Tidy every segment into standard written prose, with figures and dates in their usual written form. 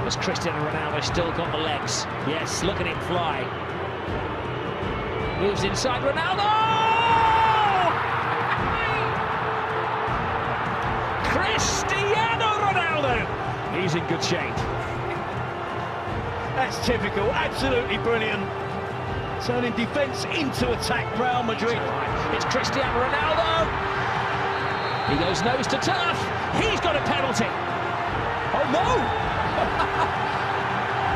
Was Cristiano Ronaldo still got the legs? Yes, look at him fly. Moves inside Ronaldo! Cristiano Ronaldo! He's in good shape. That's typical, absolutely brilliant. Turning defence into attack, Real Madrid. It's Cristiano Ronaldo. He goes nose to turf. He's got a penalty. Oh no!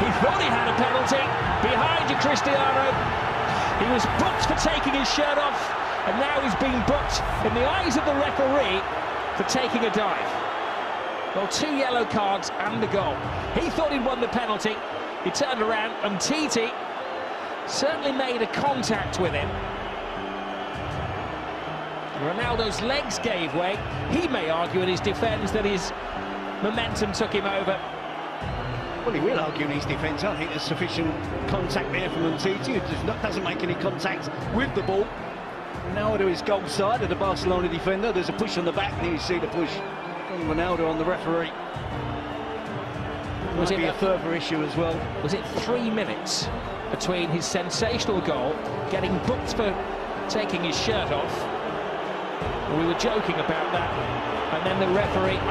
He thought he had a penalty. Behind you, Cristiano. He was booked for taking his shirt off, and now he's being booked in the eyes of the referee for taking a dive. Well, 2 yellow cards and a goal. He thought he'd won the penalty. He turned around, and Titi certainly made a contact with him. Ronaldo's legs gave way. He may argue in his defence that his momentum took him over. Well, he will argue in his defence. I think there's sufficient contact there from Umtiti, who doesn't make any contact with the ball. Ronaldo is goal side of the Barcelona defender. There's a push on the back, and you see the push from Ronaldo on the referee. Was it a further issue as well? Was it 3 minutes between his sensational goal, getting booked for taking his shirt off? We were joking about that, and then the referee.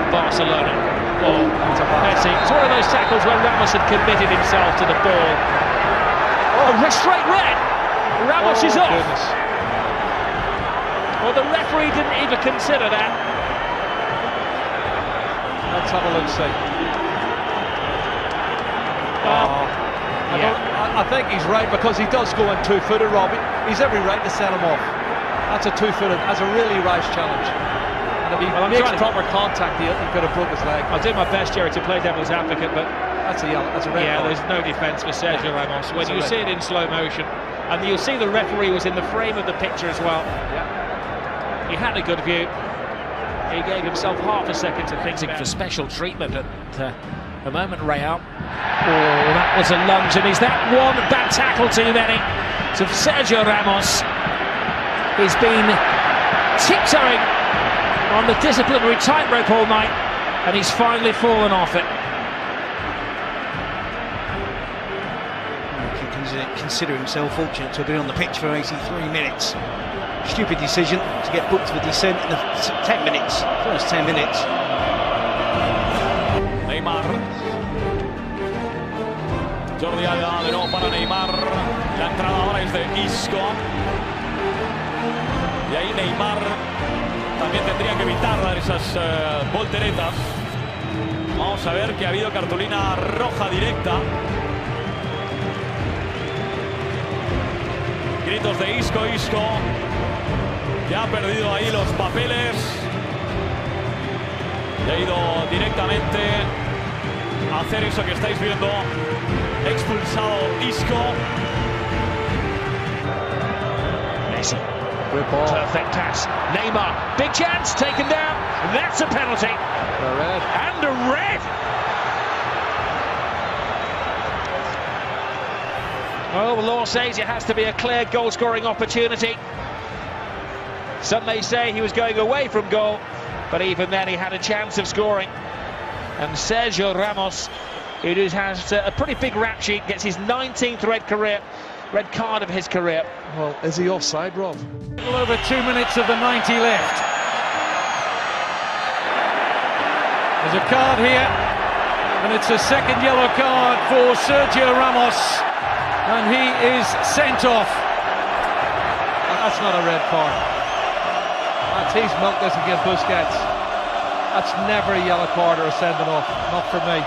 Barcelona. Oh, Messi. It's one of those tackles where Ramos had committed himself to the ball. Oh, straight red. Ramos is off. Goodness. Well, the referee didn't even consider that. Let's have a look, see. I think he's right, because he does go in two-footed, Robbie. He's every right to send him off. That's a two-footed, that's a really rash challenge. And if he makes proper contact, he could have broke his leg. I'll do my best, Jerry, to play devil's advocate, but that's a yellow, that's a red card. There's no defence for Sergio Ramos. When you see it in slow motion, and you'll see the referee was in the frame of the picture as well. Yeah. He had a good view. He gave himself half a second to think for special treatment at the moment, Real. Oh, that was a lunge, and is that one bad tackle too many? So Sergio Ramos has been tiptoeing on the disciplinary tightrope all night, and he's finally fallen off it. He can consider himself fortunate to have been on the pitch for 83 minutes. Stupid decision to get booked for dissent in the 10 minutes, first 10 minutes. Neymar. Jordi Alba de nuevo para Neymar. La entrada ahora es de Isco. Y ahí Neymar también tendría que evitar dar esas volteretas. Vamos a ver que ha habido cartulina roja directa. Gritos de Isco, Isco. Ya ha perdido ahí los papeles. Y ha ido directamente a hacer eso que estáis viendo. Expulsado Isco. Messi. Perfect pass. Neymar. Big chance. Taken down. That's a penalty. A red. And a red. Well, the law says it has to be a clear goal-scoring opportunity. Some may say he was going away from goal, but even then he had a chance of scoring. And Sergio Ramos, who has a pretty big rap sheet, gets his 19th red card of his career. Well, is he offside, Rob? A little over 2 minutes of the 90 left. There's a card here, and it's a second yellow card for Sergio Ramos, and he is sent off. That's not a red card. He's milked this against Busquets. That's never a yellow card or a sending off, not for me.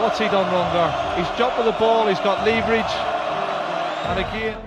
What's he done wrong there? He's jumped with the ball, he's got leverage, and again...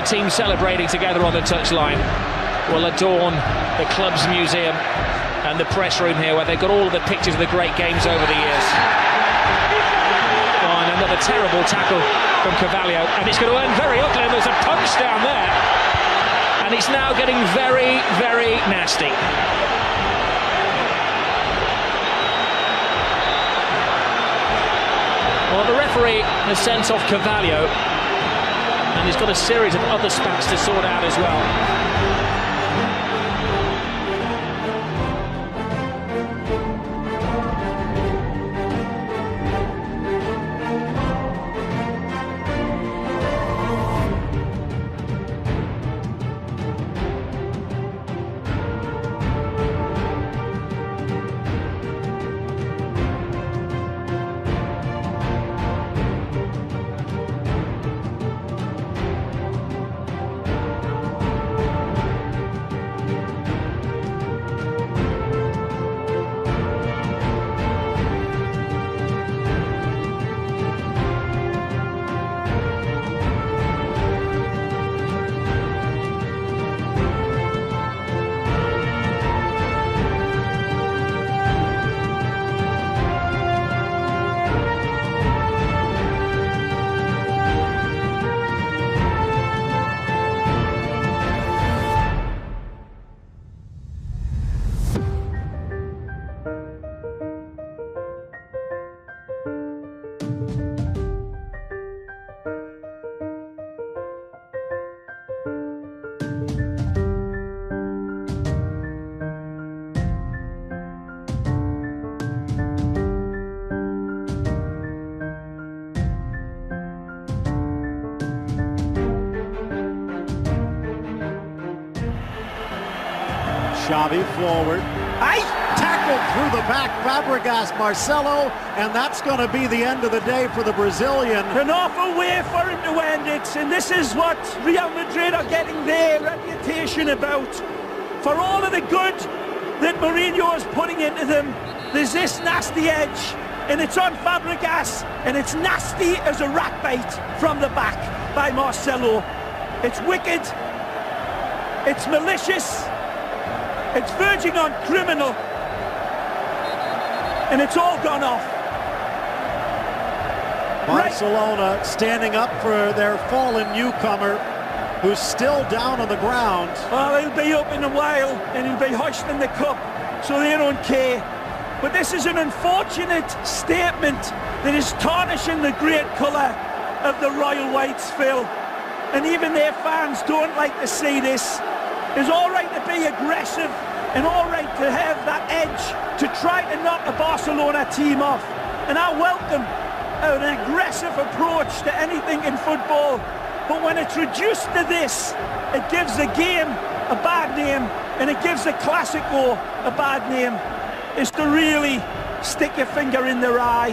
team celebrating together on the touchline will adorn the club's museum and the press room here, where they've got all of the pictures of the great games over the years. Oh, and another terrible tackle from Carvalho, and it's going to end very ugly, and there's a punch down there, and it's now getting very, very nasty. Well, the referee has sent off Carvalho, and he's got a series of other spats to sort out as well. Xavi forward. Tackled through the back, Fabregas, Marcelo, and that's going to be the end of the day for the Brazilian. An awful way for him to end it, and this is what Real Madrid are getting their reputation about. For all of the good that Mourinho is putting into them, there's this nasty edge, and it's on Fabregas, and it's nasty as a rat bite from the back by Marcelo. It's wicked, it's malicious, it's verging on criminal, and it's all gone off. Barcelona standing up for their fallen newcomer, who's still down on the ground. Well, he'll be up in a while, and he'll be hoisting the cup, so they don't care. But this is an unfortunate statement that is tarnishing the great colour of the Royal Whites, Phil. And even their fans don't like to see this. It's all right to be aggressive and all right to have that edge to try to knock a Barcelona team off. And I welcome an aggressive approach to anything in football. But when it's reduced to this, it gives the game a bad name, and it gives the Clásico a bad name. Is to really stick your finger in their eye.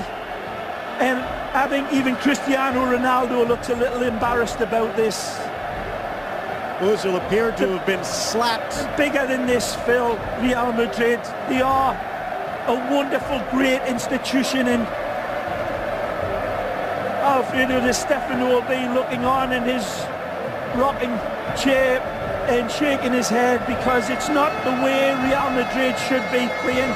And I think even Cristiano Ronaldo looks a little embarrassed about this. Ozil appeared to have been slapped. Bigger than this, Phil, Real Madrid. They are a wonderful, great institution, and Alfredo Di Stefano will be looking on in his rocking chair and shaking his head, because it's not the way Real Madrid should be playing.